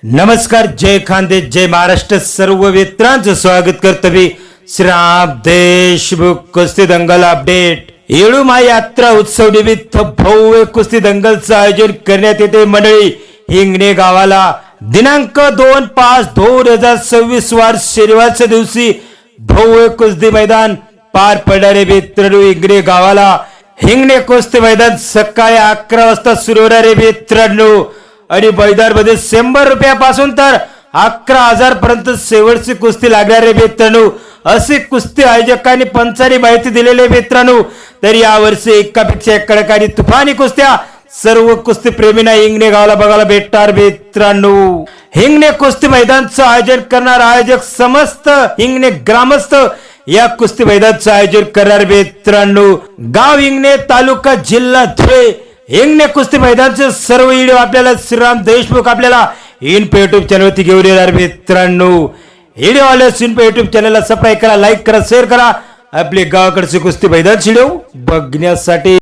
नमस्कार, जय खानदे, जय महाराष्ट्र. सर्व मित्रांचं स्वागत करतो मी श्रीराम देशमुख. कुस्ती दंगल अपडेट. येळूमा यात्रा उत्सव निमित्त भव्य कुस्ती दंगलचं आयोजन करण्यात येते. मंडळी, हिंगणे गावाला दिनांक 2/5/2026 वार शनिवारच्या दिवशी भव्य कुस्ती मैदान पार पडणारे मित्रांनो. हिंगणे गावाला हिंगणे कुस्ती मैदान सकाळी 11 वाजता सुरू होणारे मित्रांनो. आणि मैदानमध्ये 100 रुपयापासून तर 11,000 पर्यंत शेवटची कुस्ती लागणारे मित्रांनो. असे कुस्ती आयोजकांनी पंचांनी माहिती दिलेले मित्रांनो. तर यावर्षी एकापेक्षा एक कडक आणि तुफानी कुस्त्या सर्व कुस्ती प्रेमींना हिंगणे गावाला बघायला भेटणार मित्रांनो. हिंगणे कुस्ती मैदानचं आयोजन करणार आयोजक समस्त हिंगणे ग्रामस्थ या कुस्ती मैदानचं आयोजन करणार मित्रांनो. गाव हिंगणे, तालुका जिल्हा धुळे. हिंगणे कुस्ती मैदानचे सर्व व्हिडिओ आपल्याला श्रीराम देशमुख आपल्याला इनपे युट्यूब चॅनलवरती घेऊन येणार मित्रांनो. व्हिडिओ आल्यास इनपे युट्यूब चॅनलला सबस्क्राईब करा, लाईक करा, शेअर करा आपले गावाकडचे कुस्ती मैदान व्हिडिओ बघण्यासाठी.